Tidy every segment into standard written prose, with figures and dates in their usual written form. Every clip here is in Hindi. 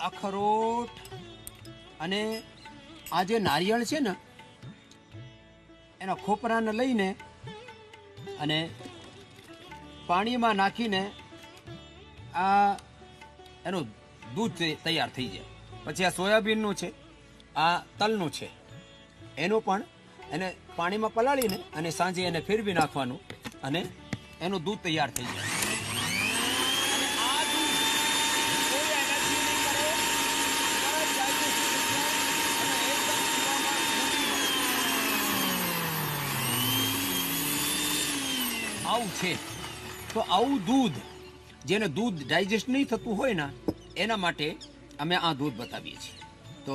અખરોટ અને આ જે નારિયેળ છે ને એના ખોપરાને લઈને અને પાણીમાં નાખીને આ એનું દૂધ તૈયાર થઈ જાય. પછી આ સોયાબીનનું છે, આ તલનું છે, એનું પણ એને પાણીમાં પલાળીને અને સાંજે એને ફેરવી નાખવાનું અને એનું દૂધ તૈયાર થઈ જાય. આવું છે તો આવું દૂધ જેને દૂધ ડાયજેસ્ટ નહીં થતું હોય ને એના માટે અમે આ દૂધ બતાવીએ છીએ. તો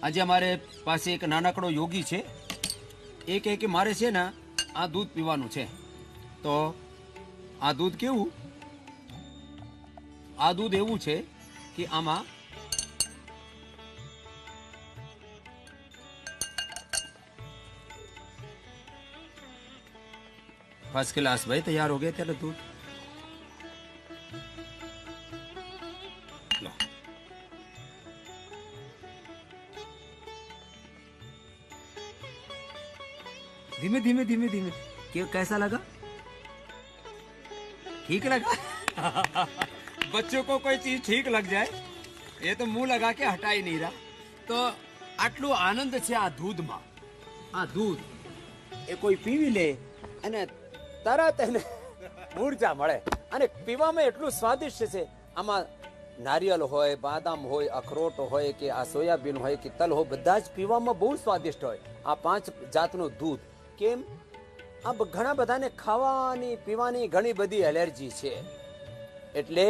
આજે અમારે પાસે એક નાનકડો યોગી છે, એ કહે કે મારે છે ને આ દૂધ પીવાનું છે. તો આ દૂધ કેવું, આ દૂધ એવું છે કે આમાં फर्स्ट क्लास भाई तैयार हो गए तेरे दूध. लो धीमे धीमे धीमे धीमे कैसा लगा? ठीक लगा? बच्चों को कोई चीज ठीक लग जाए ये तो मुंह लगा के हटा ही नहीं रहा. तो આટલું આનંદ છે આ દૂધમાં. આ દૂધ એ કોઈ પીવી લે અને તરત એને ઊર્જા મળે અને પીવામાં એટલું સ્વાદિષ્ટ છે. આમાં નારિયેળ હોય, બાદામ હોય, અખરોટ હોય કે આ સોયાબીન હોય કે તલ હોય, બધા જ પીવામાં બહુ સ્વાદિષ્ટ હોય. આ 5 જાતનું દૂધ. કેમ? આ ઘણા બધાને ખાવાની પીવાની ઘણી બધી એલર્જી છે, એટલે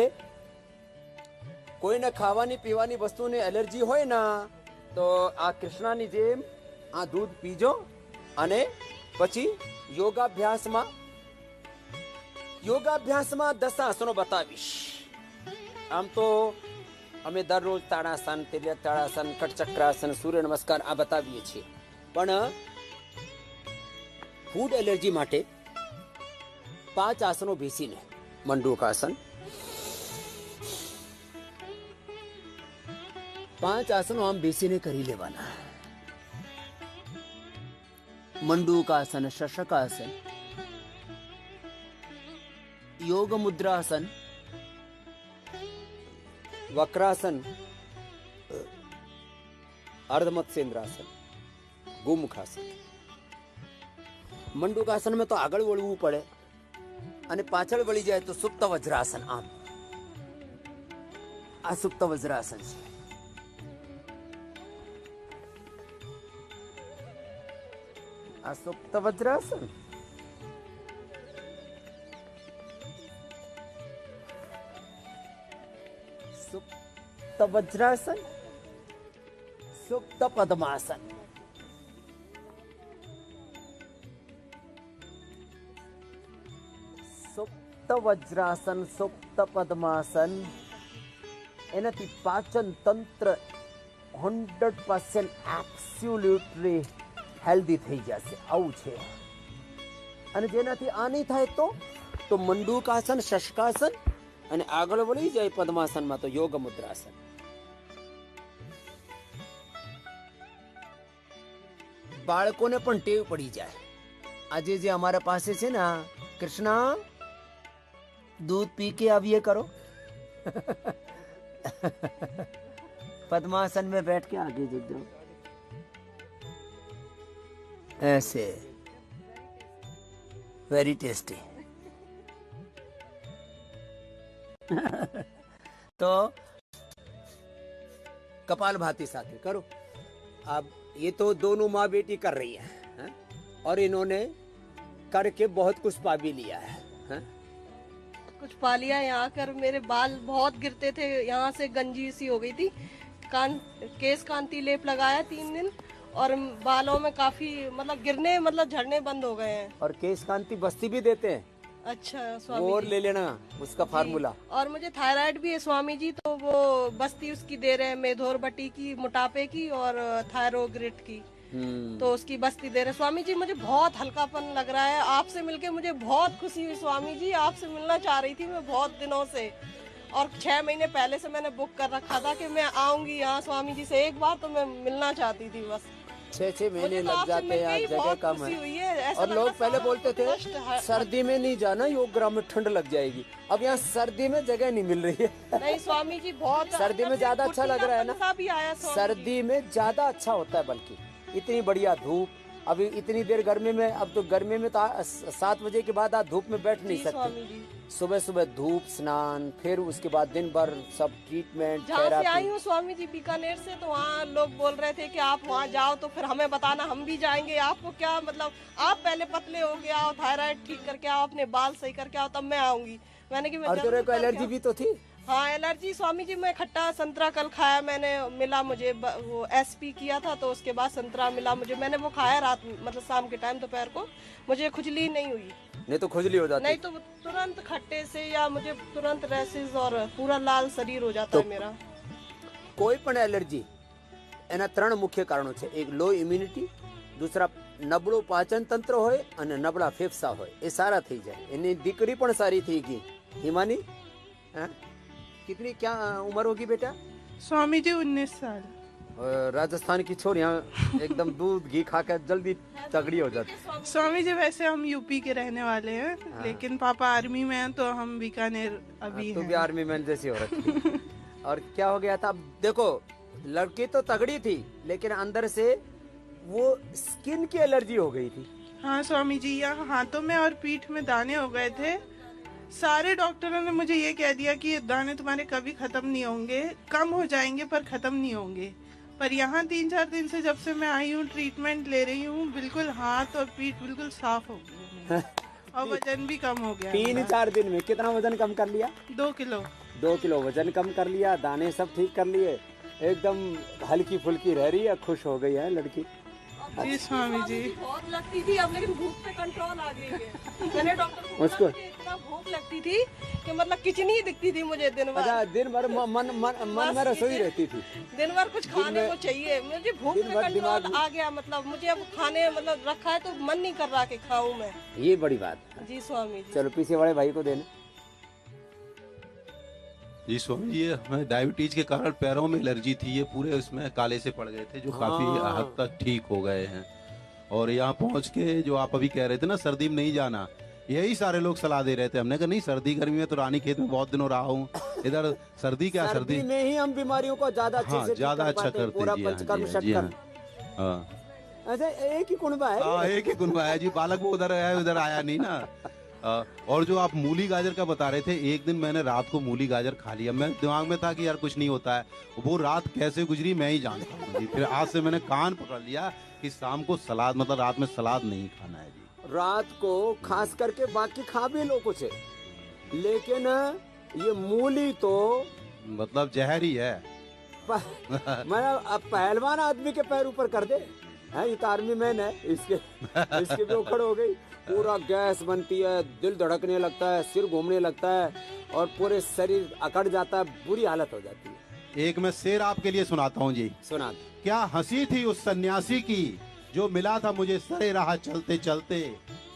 કોઈને ખાવાની પીવાની વસ્તુની એલર્જી હોય ને તો આ કૃષ્ણાની જેમ આ દૂધ પીજો અને પછી યોગાભ્યાસમાં 10 આસનો બતાવીશ. આમ તો અમે દરરોજ તાડાસન, તિર્યક તાડાસન, કટચક્રાસન, સૂર્ય નમસ્કાર આ બતાવીએ છીએ, પણ ફૂડ એલર્જી માટે 5 આસનો બેસીને મંડૂકાસન, 5 આસનો આમ બેસીને કરી લેવાના. મંડૂકાસન, શશકાસન, યોગ મુદ્રાસન, વક્રાસન, અર્ધમત્સ્યેન્દ્રાસન, ગોમુખાસન. મંડૂકાસન में तो આગળ વળવું પડે અને પાછળ વળી જાય તો સુપ્ત વજ્રાસન. આમ આ સુપ્ત વજ્રાસન છે. આ સુપ્ત વજ્રાસન. સુપ્ત વજ્રાસન, સુપ્ત પદ્માસન. સુપ્ત વજ્રાસન, સુપ્ત પદ્માસન. એનાથી પાચન તંત્ર 100% એબ્સોલ્યુટલી હેલ્ધી થઈ જશે. આવું છે. અને જેનાથી આ નહીં થાય તો મંડૂકાસન, શશકાસન અને આગળ વળી જાય પદ્માસનમાં તો યોગ મુદ્રાસન. બાળકોને પણ ટેવ પડી જાય. આજે જે અમારા પાસે છે ને कृष्णा दूध पी के अब ये करो पद्मासन में बैठ के आगे झुक जाओ ऐसे वेरी टेस्टी तो कपालभाति साथी करो। अब ये तो दोनों माँ बेटी कर रही है और इन्होंने करके बहुत कुछ पा भी लिया है। कुछ पा लिया। यहाँ कर मेरे बाल बहुत गिरते थे, यहाँ से गंजी सी हो गई थी। केश कांति लेप लगाया 3 दिन और बालों में काफी मतलब गिरने मतलब झड़ने बंद हो गए हैं। और केश कांति बस्ती भी देते हैं। अच्छा स्वामी और जी। ले लेना उसका फार्मूला। और मुझे थायराइड भी है स्वामी जी, तो वो बस्ती उसकी दे रहे हैं, मेधोर बटी की, मोटापे की और थायरोग्रिट की, तो उसकी बस्ती दे रहे हैं। स्वामी जी मुझे बहुत हल्कापन लग रहा है, आपसे मिलके मुझे बहुत खुशी हुई स्वामी जी। आपसे मिलना चाह रही थी मैं बहुत दिनों से, और 6 महीने पहले से मैंने बुक कर रखा था कि मैं आऊंगी यहाँ स्वामी जी से एक बार, तो मैं मिलना चाहती थी बस। 6 महीने मुझे तो लग आपसे जाते मिलके हैं, ही जगह बहुत कम खुशी है। हुई है। ऐसा और लग लोग रहा पहले सारा बोलते थे कष्ट सर्दी में नहीं जाना, योग ग्राम में ठंड लग जाएगी। अब यहाँ सर्दी में जगह नहीं मिल रही है। नहीं स्वामी जी बहुत सर्दी में ज्यादा अच्छा लग रहा है ना, भी आया स्वामी जी। सर्दी में ज्यादा अच्छा होता है। बल्कि इतनी बढ़िया धूप, अभी इतनी देर गर्मी में, अब तो गर्मी में तो 7 बजे के बाद आप धूप में बैठ नहीं जी स्वामी सकते। जी। सुबह सुबह धूप, स्नान, फिर उसके बाद दिन भर सब ट्रीटमेंट, जहाँ से आई थेरापी। हूँ स्वामी जी बीकानेर से, तो वहाँ लोग बोल रहे थे कि आप वहाँ जाओ तो फिर हमें बताना, हम भी जाएंगे। आपको क्या मतलब, आप पहले पतले हो के आओ, थायराइड ठीक करके आओ, अपने बाल सही करके आओ, तब मैं आऊंगी। मैंने कि मैं और जरूर तेरे को करके एलर्जी भी तो थी? हाँ एलर्जी स्वामी जी, मैं खट्टा संतरा कल खाया मैंने, मिला मुझे वो एसपी किया था, तो उसके बाद संतरा मिला मुझे, मैंने वो खाया रात मतलब शाम के टाइम दोपहर को, मुझे खुजली नहीं हुई। नहीं तो खुजली हो जाती। नहीं तो तुरंत खट्टे से या मुझे तुरंत रैसेस और पूरा लाल शरीर हो जाता है मेरा। કોઈ પણ એલર્જી એના 3 મુખ્ય કારણો છે। એક લો ઇમ્યુનિટી, दूसरा નબળું પાચન તંત્ર હોય અને નબળા ફેફસા હોય, એ સારા થઈ જાય। એની દીકરી પણ સારી થઈ ગઈ। હિમાની, हाँ? कितनी क्या उम्र होगी बेटा? स्वामी जी 19 साल। राजस्थान की छोरियां एकदम दूध घी खाकर जल्दी तगड़ी हो जाती। स्वामी जी वैसे हम यूपी के रहने वाले हैं, लेकिन पापा आर्मी में हैं, तो हम बीकानेर अभी तो हैं। भी आर्मी मैन जैसी हो रखी। और क्या हो गया था? अब देखो, लड़की तो तगड़ी थी, लेकिन अंदर से वो स्किन की एलर्जी हो गई थी। हाँ स्वामी जी, यहाँ हाथों में और पीठ में दाने हो गए थे। सारे डॉक्टरों ने मुझे ये कह दिया कि ये दाने तुम्हारे कभी खत्म नहीं होंगे, कम हो जाएंगे पर खत्म नहीं होंगे। पर यहाँ 3-4 दिन से जब से मैं आई हूँ, ट्रीटमेंट ले रही हूँ, बिल्कुल हाथ और पीठ बिल्कुल साफ हो गई और वजन भी कम हो गया। 3-4 दिन में कितना वजन कम कर लिया? 2 किलो। 2 किलो वजन कम कर लिया, दाने सब ठीक कर लिए, एकदम हल्की फुल्की रह रही है, खुश हो गई है लड़की। जी स्वामी जी। बहुत लगती थी अब, लेकिन भूख पे कंट्रोल आ गई है। मैंने डॉक्टर को उसको बोला कि इतना भूख लगती थी कि मतलब किचनी दिखती थी मुझे दिन भर। अच्छा, दिन भर मन में रसोई रहती थी। दिन भर कुछ खाने को चाहिए, मुझे भूख दिन पे भर कंट्रोल दिमाग आ गया। मतलब मुझे अब खाने मतलब रखा है तो मन नहीं कर रहा कि खाऊं मैं। ये बड़ी बात है। जी स्वामी जी। चलो पीछे वाले भाई को देना। जी स्वामी जी, हमें डायबिटीज के कारण पैरों में एलर्जी थी, ये पूरे उसमें काले से पड़ गए थे, जो काफी हद तक ठीक हो गए हैं। और यहाँ पहुँच के जो आप अभी कह रहे थे ना, सर्दी में नहीं जाना, यही सारे लोग सलाह दे रहे थे। हमने कहा नहीं, सर्दी गर्मी में तो रानी खेत में बहुत दिनों रहा हूँ, इधर सर्दी क्या, सर्दी में ही हम बीमारियों को ज्यादा अच्छे से ज्यादा अच्छा करते पूरा जी। हाँ पंचकर्म जी, हाँ जी, हाँ। षटकर्म। हाँ अच्छा, एक ही कुनबा है। हाँ, एक ही कुनबा है जी, बालक वो उधर है, उधर आया नहीं ना। और जो आप मूली गाजर का बता रहे थे, एक दिन मैंने रात को मूली गाजर खा लिया। मैं दिमाग में था कि यार कुछ नहीं होता है, वो रात कैसे गुजरी मैं ही जानता हूँ जी। फिर आज से मैंने कान पकड़ लिया कि शाम को सलाद, मतलब रात में सलाद नहीं खाना है जी। रात को खास करके, बाकी खा भी लो कुछ, लेकिन ये मूली तो मतलब जहर ही है। मैं अब पहलवान आदमी के पैर ऊपर कर दे है। ये तो आर्मी मैन है, इसके भी उखड़ हो गई, पूरा गैस बनती है, दिल धड़कने लगता है, सिर घूमने लगता है और पूरे शरीर अकड़ जाता है, बुरी हालत हो जाती है। एक मैं शेर आपके लिए सुनाता हूँ जी। सुना। क्या हंसी थी उस सन्यासी की, जो मिला था मुझे सरे राह चलते चलते,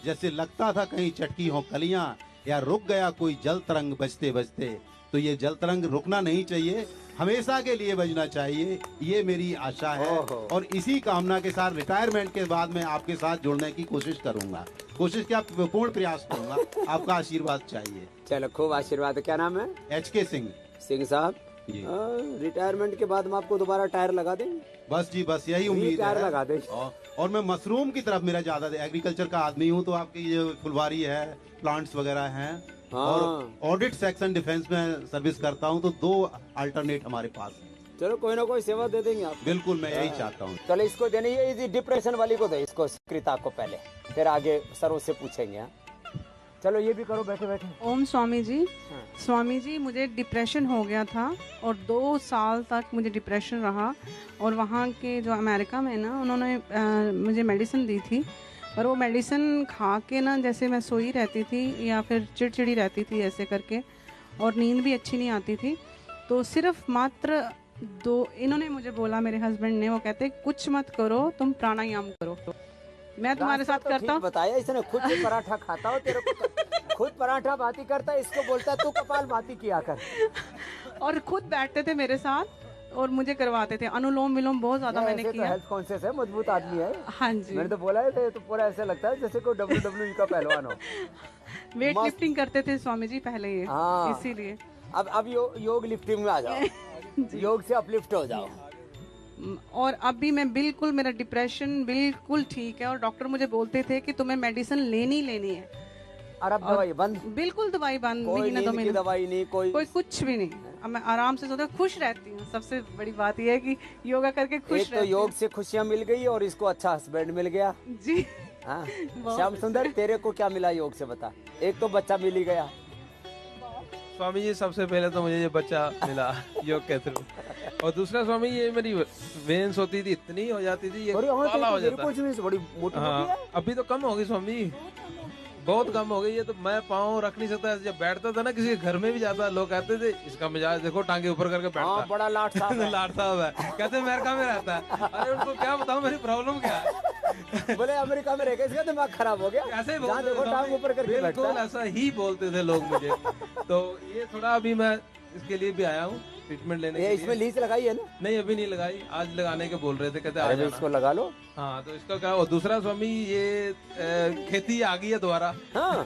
जैसे लगता था कहीं चटकी हो कलियां, या रुक गया कोई जल तरंग बजते बजते। तो ये जल तरंग रुकना नहीं चाहिए, हमेशा के लिए बजना चाहिए, ये मेरी आशा है। और इसी कामना के साथ रिटायरमेंट के बाद मैं आपके साथ जुड़ने की कोशिश करूंगा, कोशिश क्या, पूर्ण प्रयास करूंगा। आपका आशीर्वाद चाहिए। चलो खूब आशीर्वाद। क्या नाम है? HK सिंह। सिंह साहब, रिटायरमेंट के बाद हम आपको दोबारा टायर लगा देंगे। बस जी, बस यही उम्मीद टायर है। लगा देंगे। और मैं मशरूम की तरफ, मेरा ज्यादा एग्रीकल्चर का आदमी हूँ, तो आपकी ये फुलवारी है, प्लांट्स वगैरह हैं। और ऑडिट सेक्शन डिफेंस में सर्विस करता हूँ, तो 2 अल्टरनेट हमारे पास है। चलो कोई ना कोई सेवा दे देंगे आप। बिल्कुल, मैं यही चाहता हूँ। चलो इसको देने, ये डिप्रेशन वाली को दे, इसको कृता को पहले, फिर आगे सर उससे पूछेंगे। हाँ? चलो ये भी करो बैठे बैठे। ओम स्वामी जी। स्वामी जी, मुझे डिप्रेशन हो गया था और 2 साल तक मुझे डिप्रेशन रहा। और वहाँ के जो अमेरिका में ना, उन्होंने मुझे मेडिसिन दी थी, पर वो मेडिसिन खा के ना, जैसे मैं सोई रहती थी या फिर चिड़चिड़ी रहती थी ऐसे करके, और नींद भी अच्छी नहीं आती थी। तो सिर्फ मात्र 2, इन्होंने मुझे बोला, मेरे हस्बैंड ने, वो कहते कुछ मत करो, तुम प्राणायाम करो, मैं तुम्हारे साथ करता हूँ। बताया इसने, खुद से पराठा खाता हो, तेरे को खुद पराठा भाती करता है, इसको बोलता है तू कपाल भाती किया कर। और खुद बैठते थे मेरे साथ और मुझे करवाते थे। अनुलोम विलोम बहुत ज्यादा मैंने ऐसे तो किया। हेल्थ कॉन्शियस है, मजबूत आदमी है। हाँ जी, मैंने तो बोला है तो पूरा ऐसा लगता है जैसे कोई WWE का पहलवान हो। वेट मस्त। लिफ्टिंग करते थे स्वामी जी पहले ये, हाँ। इसीलिए। अब योग लिफ्टिंग में आ जाओ, योग से अपलिफ्ट हो जाओ। और अभी मैं बिल्कुल, मेरा डिप्रेशन बिल्कुल ठीक है। और डॉक्टर मुझे बोलते थे कि तुम्हें मेडिसिन लेनी है। और अब दवाई बंद, बिल्कुल दवाई बंद, कोई महीने दो नींद की महीने दवाई नहीं, कोई कुछ भी नहीं। अब मैं आराम से सोते खुश रहती हूँ। सबसे बड़ी बात यह है कि योगा करके खुश एक तो रहती योग से खुशियाँ मिल गई और इसको अच्छा हस्बैंड मिल गया। हूँ। जी, हाँ श्याम सुंदर, तेरे को क्या मिला योग से बता? एक तो बच्चा मिल ही गया। स्वामी जी सबसे पहले तो मुझे ये बच्चा मिला योग के थ्रू, और दूसरा स्वामी ये मेरी वेन्स होती थी, इतनी हो जाती थी, ये अरे हाँ, काला हो तेरे जाता। कुछ भी बड़ी मोटी हाँ मोटी है। अभी तो कम हो गई स्वामी, बहुत कम हो गई। ये तो मैं पाँव रख नहीं सकता। जब बैठता था ना किसी के घर में भी जाता, लोग कहते थे इसका मिजाज देखो, टांगे ऊपर करके बैठता हाँ है। बड़ा लाट साहब है। लाट साहब है, कहते अमेरिका में रहता है। अरे उनको क्या बताऊं मेरी प्रॉब्लम क्या है। बोले अमेरिका में रह के इसका दिमाग खराब हो गया। ऐसे ही जहाँ बोलते देखो थे टांग स्वामी। ऊपर करके बैठता बिल्कुल है। ऐसा ही बोलते थे लोग मुझे। तो ये थोड़ा अभी मैं इसके लिए भी आया हूँ ट्रीटमेंट लेने ये के इसमें लिए। लीज लगाई है ना? नहीं अभी नहीं लगाई, आज लगाने के बोल रहे थे, कहते आ अरे जाना। इसको लगा लो। हाँ तो इसका क्या। और दूसरा स्वामी ये खेती आ गई है दोबारा। हाँ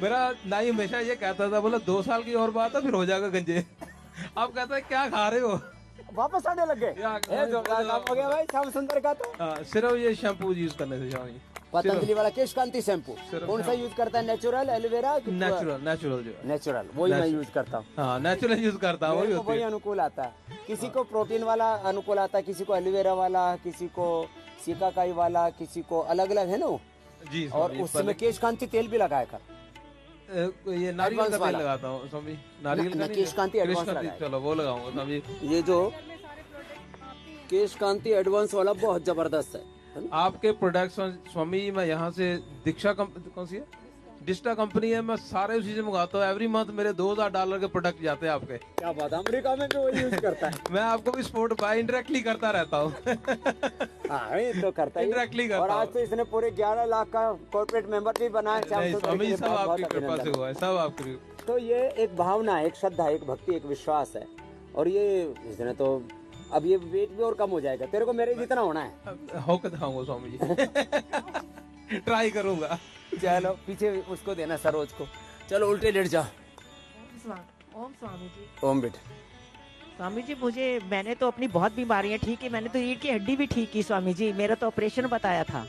मेरा नाई हमेशा ये कहता था, बोला 2 साल की और बात है फिर हो जाएगा गंजे। अब कहता है क्या खा रहे हो। वापस आने लग गए। ये जोरदार काम हो गया भाई श्याम सुंदर का तो। हाँ, सिर्फ ये शैम्पू यूज करने से स्वामी। पतंजलि वाला केश कांति शैम्पू सिर्फ कौन सा यूज करता है? Natural, aloe vera? नेचुरल जो है। नेचुरल वही मैं यूज करता हूँ। हाँ नेचुरल यूज करता हूँ, वही मेरे को होती वही है। अनुकूल आता है। किसी को प्रोटीन वाला अनुकूल आता है, किसी को एलोवेरा वाला, किसी को सिकाकाई वाला, किसी को अलग अलग है ना वो। जी और स्वामी, उसमें केश कांति तेल भी लगाया कर। ये नारियल का Advance तेल वाला। लगाता हूँ स्वामी। नारियल का नहीं, केश कांति केश एडवांस कांति, लगाया। चलो वो लगाऊंगा स्वामी। ये जो केश कांति एडवांस वाला बहुत जबरदस्त है ना? आपके प्रोडक्ट्स स्वामी मैं यहाँ से दीक्षा कौन सी है, डिस्टा कंपनी है, मैं सारे उसी से मंगाता हूँ। एवरी मंथ मेरे $2000 के प्रोडक्ट जाते हैं आपके। क्या बात है, अमेरिका में भी वही यूज करता है। मैं आपको भी सपोर्ट बाय इनडायरेक्टली करता रहता हूँ। हाँ ये तो करता ही है। Indirectly करता और आज हूँ। तो इसने पूरे 11 लाख का कॉर्पोरेट मेंबर भी बनाया। श्याम नहीं सुंदर के स्वामी लिए सब बहुत आपकी बहुत कृपा से अभिनंदन। हुआ है, सब आपकी। तो ये एक भावना है, एक श्रद्धा, एक भक्ति, एक विश्वास है। और ये इसने तो अब ये वेट भी और कम हो जाएगा। तेरे को मेरे जितना होना है। होकर दिखाऊंगा स्वामी जी। ट्राई करूंगा। चलो पीछे उसको देना सरोज को। चलो उल्टे लेट जाओ। ओम स्वामी जी। ओम बेटे। स्वामी जी मैंने तो अपनी बहुत बीमारियां ठीक की। मैंने तो रीढ़ की हड्डी भी ठीक की स्वामी जी। मेरा तो ऑपरेशन बताया था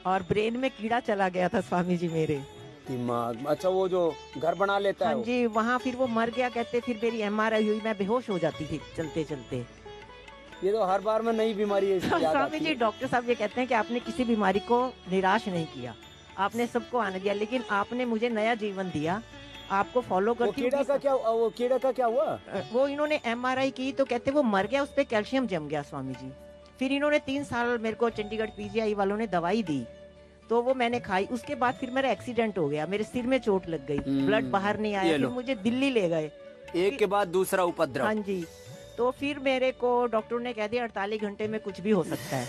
और ब्रेन में कीड़ा चला गया था स्वामी जी मेरे। दिमाग, अच्छा वो जो घर बना लेता है हाँ वो। जी, वहाँ फिर वो मर गया कहते। फिर मेरी MRI हुई, मैं बेहोश हो जाती थी चलते चलते। ये तो हर बार में नई बीमारी है, इसकी याद स्वामी आती जी है। डॉक्टर साहब ये कहते हैं कि आपने किसी बीमारी को निराश नहीं किया, आपने सबको आने दिया, लेकिन आपने मुझे नया जीवन दिया। आपको फॉलो वो करती कीड़ा का क्या, वो कीड़ा का क्या हुआ? वो इन्होंने MRI की तो कहते वो मर गया, उस पे कैल्शियम जम गया स्वामी जी। फिर इन्होंने 3 साल मेरे को चंडीगढ़ PGI वालों ने दवाई दी, तो वो मैंने खाई। उसके बाद फिर मेरा एक्सीडेंट हो गया, मेरे सिर में चोट लग गई, ब्लड बाहर नहीं आया। ये फिर लो। मुझे दिल्ली ले गए। एक के बाद दूसरा उपद्रव। हाँ जी, तो फिर मेरे को डॉक्टर ने कह दिया 48 घंटे में कुछ भी हो सकता है।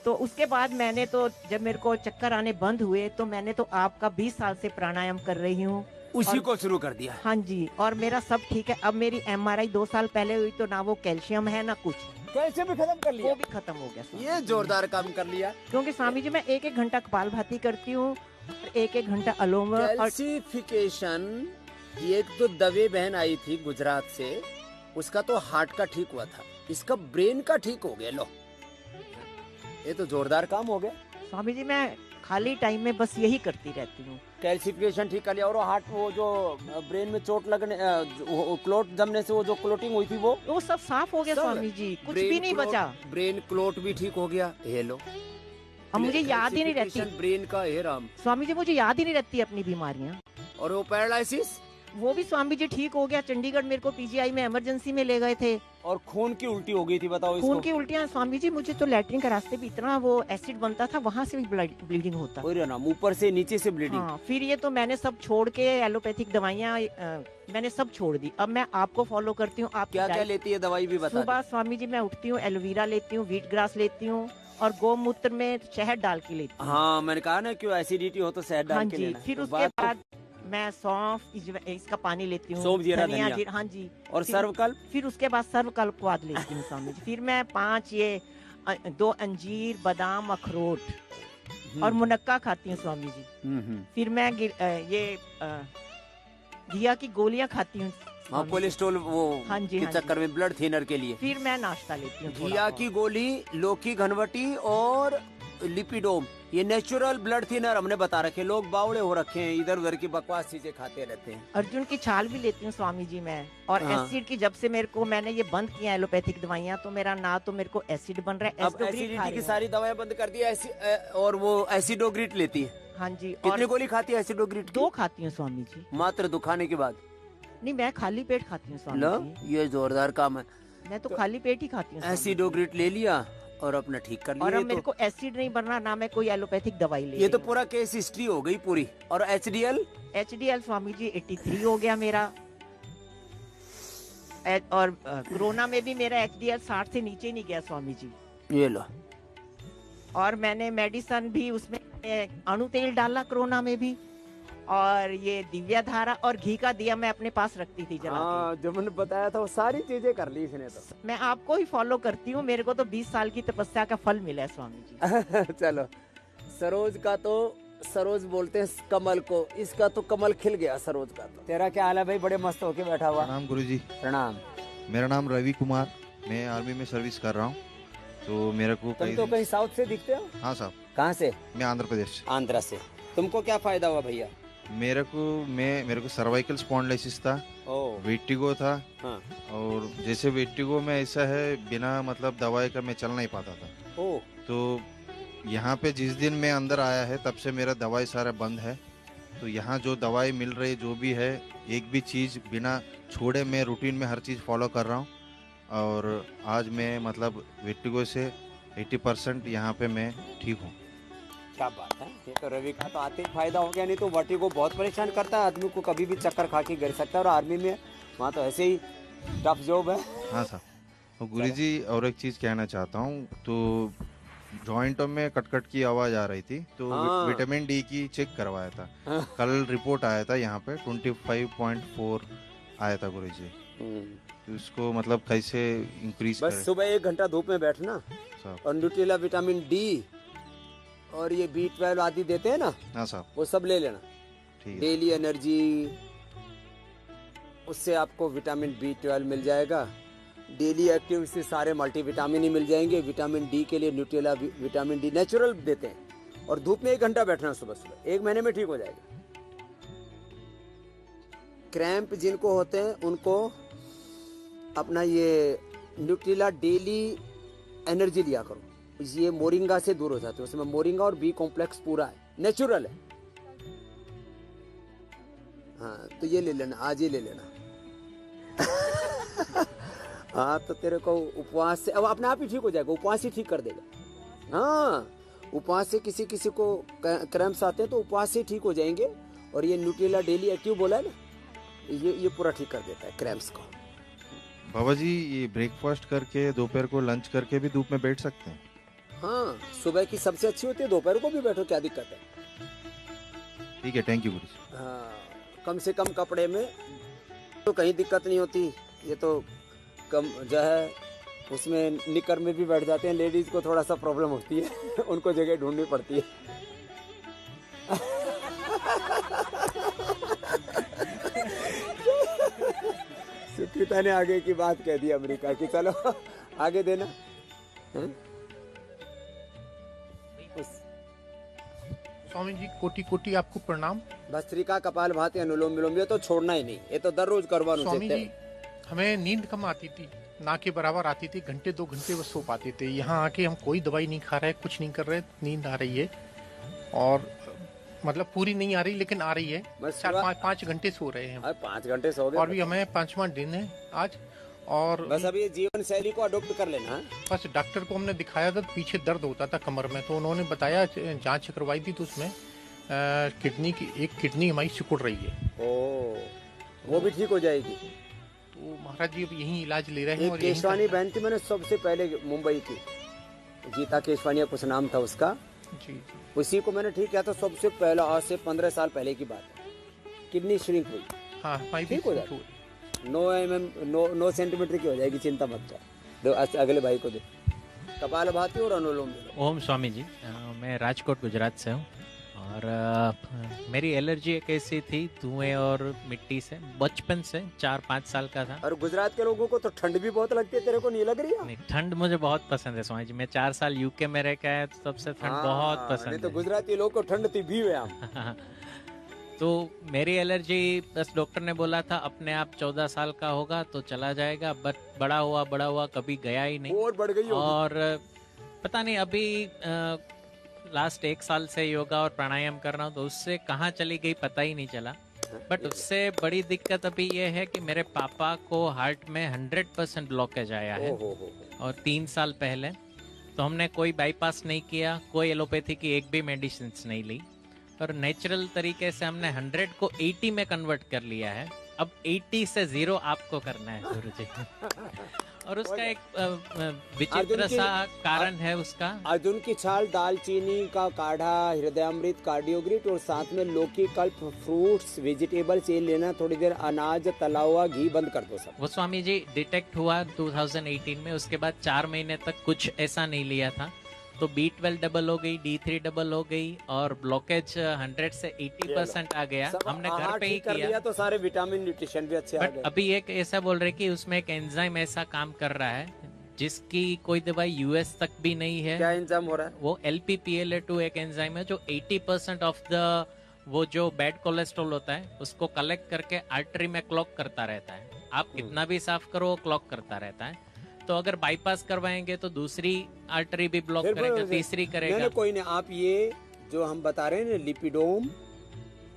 तो उसके बाद मैंने तो जब मेरे को चक्कर आने बंद हुए तो मैंने तो आपका 20 साल से प्राणायाम कर रही हूँ। उसी को शुरू कर दिया। हाँ जी, और मेरा सब ठीक है। अब मेरी MRI 2 साल पहले हुई तो ना वो कैल्शियम है ना कुछ, कैसे भी खत्म कर वो लिया। भी खत्म हो गया स्वामी। ये जोरदार काम कर लिया। क्योंकि स्वामी जी मैं 1-1 घंटा कपालभाति करती हूँ, 1-1 घंटा अलोम और कैल्सिफिकेशन। एक तो दवे बहन आई थी गुजरात से, उसका तो हार्ट का ठीक हुआ था, इसका ब्रेन का ठीक हो गया। लो ये तो जोरदार काम हो गया। स्वामी जी मैं खाली टाइम में बस यही करती रहती हूँ। कैल्सिफिकेशन ठीक कर लिया। और हार्ट, वो जो ब्रेन में चोट लगने, क्लोट जमने से वो जो क्लोटिंग हुई थी वो सब साफ हो गया सब स्वामी जी, कुछ ब्रेन भी नहीं क्लोट- बचा। ब्रेन क्लोट भी ठीक हो गया। ये लो, अब मुझे याद ही नहीं रहती ब्रेन का, हे राम। स्वामी जी, मुझे याद ही नहीं रहती अपनी बीमारियाँ। और वो पैरालिसिस वो भी स्वामी जी ठीक हो गया। चंडीगढ़ मेरे को पीजीआई में इमरजेंसी में ले गए थे। और खून की उल्टी हो गई थी, बताओ इसको। खून की उल्टियां स्वामी जी, मुझे तो लैट्रिन के रास्ते पे इतना वो एसिड बनता था, वहां से भी ब्लीडिंग होता। ओरे नाम, ऊपर से नीचे से ब्लीडिंग। हाँ, फिर ये तो मैंने सब छोड़ के एलोपैथिक दवाइयाँ मैंने सब छोड़ दी। अब मैं आपको फॉलो करती हूँ। आप क्या क्या लेती है दवाई भी बता सुबह स्वामी जी मैं उठती हूँ, एलोवेरा लेती हूँ, व्हीट ग्रास लेती हूँ और गोमूत्र में शहद डाल के लेती हूँ। हाँ मैंने कहा ना, क्यों एसिडिटी हो तो शहद हाँ डाल के जी। लेना। फिर तो उसके बाद मैं सौंफ इसका पानी लेती हूँ, सौंफ, जीरा, धनिया, धनिया। हाँ जी। और सर्वकल्प। फिर उसके बाद सर्वकल्पवाद लेती हूँ स्वामी जी। फिर मैं 5 ये 2 अंजीर, बादाम, अखरोट और मुनक्का खाती हूँ स्वामी जी। फिर मैं ये घिया की गोलियां खाती हूँ। हाँ, कोलेस्ट्रॉल वो हाँ जी, के हाँ चक्कर में, ब्लड थिनर के लिए। फिर मैं नाश्ता लेती हूँ। घिया की गोली, लौकी घनवटी और लिपिडोम, ये नेचुरल ब्लड थिनर हमने बता रखे। लोग बावड़े हो रखे हैं, इधर उधर की बकवास चीजें खाते रहते हैं। अर्जुन की छाल भी लेती हूँ स्वामी जी मैं। और हाँ। एसिड की जब से मेरे को मैंने ये बंद किया एलोपैथिक दवाइयाँ, तो मेरा ना तो मेरे को एसिड बन रहा है। अब एसिडिटी की सारी दवाएं बंद कर दी और वो एसिडोग्रिट लेती है। हाँ जी। कितनी गोली खाती है एसिडोग्रिट की? 2 खाती हूँ स्वामी जी। मात्र दुखाने के बाद? नहीं, मैं खाली पेट खाती हूँ स्वामी लो, जी। ये जोरदार काम है। मैं तो खाली पेट ही खाती हूँ। एसिडोग्रिट ले लिया और अपना ठीक कर लिया। और अब ये मेरे तो, को एसिड नहीं बनना, ना मैं कोई एलोपैथिक दवाई ले ये तो रही पूरा केस हिस्ट्री हो गई पूरी। और HDL? HDL स्वामी जी 83 हो गया मेरा। और कोरोना में भी मेरा HDL 60 से नीचे नहीं गया स्वामी जी। ये लो। और मैंने मेडिसन भी उसमें अणु तेल डाला कोरोना में भी। और ये दिव्या धारा और घी का दिया मैं अपने पास रखती थी जला के। जो मैंने बताया था वो सारी चीजें कर ली इसने तो। मैं आपको ही फॉलो करती हूँ। मेरे को तो 20 साल की तपस्या का फल मिला है स्वामी जी। चलो, सरोज का तो सरोज बोलते हैं कमल को, इसका तो कमल खिल गया सरोज का तो। तेरा क्या हाल है भाई? बड़े मस्त होके बैठा हुआ। प्रणाम गुरुजी। प्रणाम। मेरा नाम रवि कुमार, मैं आर्मी में सर्विस कर रहा हूँ। तो मेरे को तुम तो कहीं साउथ से दिखते हो? हाँ साहब। कहाँ से? मैं आंध्र प्रदेश से। आंध्रा से। तुमको क्या फायदा हुआ भैया? मेरे को सर्वाइकल स्पॉन्डिलोसिस था, वेटिगो था। हाँ। और जैसे वेटिगो में ऐसा है, बिना मतलब दवाई का मैं चल नहीं पाता था। तो यहाँ पे जिस दिन मैं अंदर आया है तब से मेरा दवाई सारा बंद है। तो यहाँ जो दवाई मिल रही जो भी है, एक भी चीज़ बिना छोड़े मैं रूटीन में हर चीज़ फॉलो कर रहा हूँ। और आज मैं मतलब वेटिगो से 80% यहाँ पे मैं ठीक हूँ। क्या बात है, ये तो रवि का तो आते ही फायदा हो गया। नहीं तो वर्टिगो बहुत परेशान करता है आदमी को, कभी भी चक्कर खा के गिर सकता है। और आर्मी में वहाँ तो ऐसे ही टफ जॉब है। हाँ साहब। तो गुरुजी और एक चीज़ कहना चाहता हूँ, तो जॉइंटों में कटकट की आवाज़ आ रही थी, तो विटामिन डी की चेक करवाया था। कल रिपोर्ट आया था यहाँ पे 25.4 आया था गुरुजी। तो उसको मतलब कैसे इंक्रीज करें? बस सुबह 1 घंटा धूप में बैठना और न्यूट्रिला विटामिन डी और ये B12 आदि देते हैं ना। हाँ साहब। वो सब ले लेना। ठीक है। डेली एनर्जी, उससे आपको विटामिन B12 मिल जाएगा। डेली एक्टिव से सारे मल्टीविटामिन ही मिल जाएंगे। विटामिन डी के लिए न्यूट्रिला विटामिन डी नेचुरल देते हैं। और धूप में 1 घंटा बैठना सुबह सुबह, 1 महीने में ठीक हो जाएगा। क्रैम्प जिनको होते हैं उनको अपना ये न्यूट्रिला डेली एनर्जी लिया करो। ये मोरिंगा से दूर हो जाते हैं, उसमें मोरिंगा और B कॉम्प्लेक्स पूरा है, नेचुरल है। हाँ तो ये ले लेना, आज ही ले लेना। हाँ तो तेरे को उपवास से अब अपने आप ही ठीक हो जाएगा, उपवास ही ठीक कर देगा। हाँ, उपवास से किसी किसी को क्रैम्प्स आते हैं तो उपवास से ठीक हो जाएंगे। और ये न्यूट्रिला डेली एक्टिव बोला है ना, ये पूरा ठीक कर देता है क्रैम्प्स को। बाबा जी, ये ब्रेकफास्ट करके दोपहर को लंच करके भी धूप में बैठ सकते हैं? हाँ, सुबह की सबसे अच्छी होती है, दोपहर को भी बैठो, क्या दिक्कत है? ठीक है, थैंक यू गुरु। हाँ, कम से कम कपड़े में तो कहीं दिक्कत नहीं होती। ये तो कम जो है उसमें निकर में भी बैठ जाते हैं। लेडीज को थोड़ा सा प्रॉब्लम होती है, उनको जगह ढूंढनी पड़ती है। सुकृता ने आगे की बात कह दी अमेरिका की। चलो आगे देना। स्वामी जी कोटि कोटि आपको प्रणाम। भस्त्रिका, कपाल भाती, अनुलोम विलोम, ये तो छोड़ना ही नहीं, ये तो दररोज करवाना। स्वामी जी, हमें नींद कम आती थी, ना के बराबर आती थी, 1-2 घंटे बस सो पाते थे। यहाँ आके हम कोई दवाई नहीं खा रहे, कुछ नहीं कर रहे, नींद आ रही है। और मतलब पूरी नहीं आ रही लेकिन आ रही है। बस 4-5 घंटे सो रहे हैं हम। 5 घंटे सो गए और भी हमें 5वां दिन है आज। और बस अब ये जीवन शैली को अडॉप्ट कर लेना। बस डॉक्टर को हमने दिखाया था, पीछे दर्द होता था कमर में, तो उन्होंने बताया, जांच करवाई थी तो उसमें किडनी की एक किडनी हमारी सिकुड़ रही है। वो भी ठीक हो जाएगी। तो महाराज जी अब यही इलाज ले रहे हैं। एक और केशवानी बहन थी, मैंने सबसे पहले मुंबई की, गीता केशवानी कुछ नाम था उसका, जी उसी को मैंने ठीक किया था सबसे पहला, आज से 15 साल पहले की बात है। किडनी श्रिंक हुई, हाँ ठीक हो जाएगी, 9 सेंटीमीटर की हो जाएगी, चिंता मत कर। अगले भाई को दे। कपालभाति और अनुलोम विलोम। ओम स्वामी जी, मैं राजकोट गुजरात से हूँ और मेरी एलर्जी एक ऐसी थी धुएं और मिट्टी से, बचपन से 4-5 साल का था। और गुजरात के लोगों को तो ठंड भी बहुत लगती है, तेरे को नहीं लग रही है? नहीं, ठंड मुझे बहुत पसंद है स्वामी जी। मैं 4 साल यूके में रह के आया तो तब से ठंड बहुत पसंद नहीं है। तो गुजराती लोग को ठंड थी भी है। तो मेरी एलर्जी, बस डॉक्टर ने बोला था अपने आप 14 साल का होगा तो चला जाएगा, बट बड़ा हुआ कभी गया ही नहीं और बढ़ गई होगी। और पता नहीं अभी लास्ट 1 साल से योगा और प्राणायाम कर रहा हूँ तो उससे कहाँ चली गई पता ही नहीं चला। बट उससे बड़ी दिक्कत अभी ये है कि मेरे पापा को हार्ट में 100% ब्लॉकेज आया है और 3 साल पहले। तो हमने कोई बाईपास नहीं किया, कोई एलोपैथी की एक भी मेडिसिन नहीं ली और नेचुरल तरीके से हमने 100 को 80 में कन्वर्ट कर लिया है। अब 80 से 0 आपको करना है गुरुजी। और उसका एक विचित्र सा कारण है उसका। अर्जुन की छाल, दालचीनी का काढ़ा, हृदयामृत, कार्डियोग्रिट और साथ में लौकी, कल्प, फ्रूट्स, वेजिटेबल्स ये लेना, थोड़ी देर अनाज, तला हुआ घी बंद कर दो सब। वो स्वामी जी डिटेक्ट हुआ 2018 में, उसके बाद 4 महीने तक कुछ ऐसा नहीं लिया था तो B12 डबल हो गई, D3 डबल हो गई और ब्लॉकेज 100 से 80% आ गया। हमने घर पे ही कर किया लिया तो सारे विटामिन न्यूट्रिशन भी अच्छे आ बट गए। अभी एक ऐसा बोल रहे कि उसमें एक एंजाइम ऐसा काम कर रहा है जिसकी कोई दवाई यूएस तक भी नहीं है। क्या एंजाइम हो रहा है? वो LPPLA2 एक एंजाइम है जो 80% ऑफ द वो जो बैड कोलेस्ट्रॉल होता है उसको कलेक्ट करके आर्टरी में क्लॉक करता रहता है। आप कितना भी साफ करो वो क्लॉक करता रहता है। तो अगर बाईपास करवाएंगे तो दूसरी आर्टरी भी ब्लॉक करेगा, तीसरी करेगा। नहीं, कोई नहीं, आप ये जो हम बता रहे हैं ना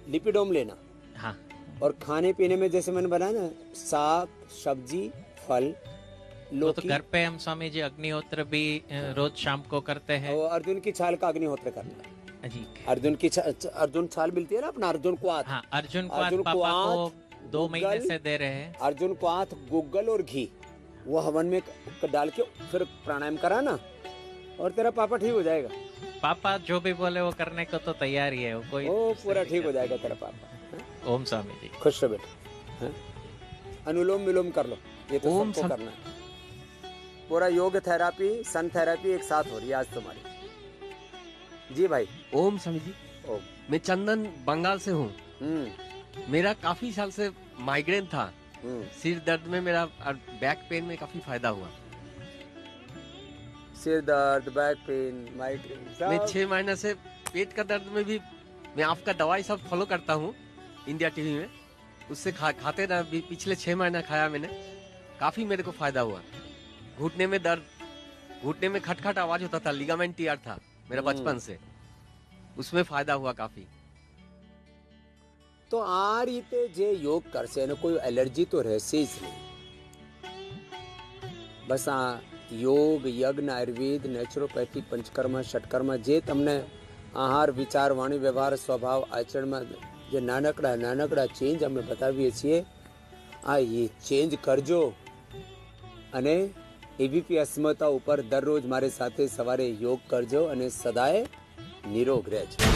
लिपिडोम लेना। हाँ। और खाने पीने में जैसे मैंने बनाया ना, साग, सब्जी, फल, वो तो घर पे हम स्वामी जी अग्निहोत्र भी रोज शाम को करते हैं। और अर्जुन की छाल का अग्निहोत्र करना है जी। अर्जुन छाल मिलती है ना अपना, अर्जुन क्वाथ। हाँ, अर्जुन क्वाथ पापा को 2 महीने से दे रहे हैं। अर्जुन क्वाथ, गुग्गल और घी वो हवन में डाल के फिर प्राणायाम कराना और तेरा पापा ठीक हो जाएगा। पापा जो भी बोले वो करने को तो तैयार ही है, वो कोई पूरा ठीक हो जाएगा तेरा पापा। ओम स्वामी जी। खुश रहो बेटा। अनुलोम विलोम कर लो, ये तो सबको करना है। पूरा योग थेरापी, सन थेरापी एक साथ हो रही है आज तुम्हारी। जी भाई। ओम स्वामी जी। ओम। मैं चंदन बंगाल से हूँ। मेरा काफी साल से माइग्रेन था, सिर दर्द में मेरा और बैक पेन में काफी फायदा हुआ। सिर दर्द, बैक पेन, माइग्रेन, मैं 6 महीने से पेट का दर्द में भी मैं आपका दवाई सब फॉलो करता हूँ इंडिया टीवी में, उससे खाते ना पिछले 6 महीना खाया मैंने, काफी मेरे को फायदा हुआ। घुटने में दर्द, घुटने में खटखट आवाज होता था, लिगामेंट टीयर था मेरा बचपन से, उसमें फायदा हुआ काफी। तो आ रीते जे योग करशे ने कोई एलर्जी तो रहશે જ નહીં। બસ આ યોગ, યજ્ઞ, આયુર્વેદ, નેચરોપેથી, પંચકર્મ, ષટકર્મ જે તમને આહાર, વિચાર, વાણી, વ્યવહાર, સ્વભાવ, આચરણમાં જે નાનકડા ચેન્જ અમે બતાવીએ છીએ, આ એ ચેન્જ કરજો અને એબીપી અસ્મિતા ઉપર દરરોજ મારી સાથે સવારે યોગ કરજો અને સદાય નિરોગ રહેજો।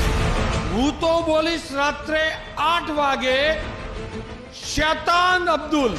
હું તો બોલીશ રાત્રે 8 વાગે શૈતાન અબ્દુલ।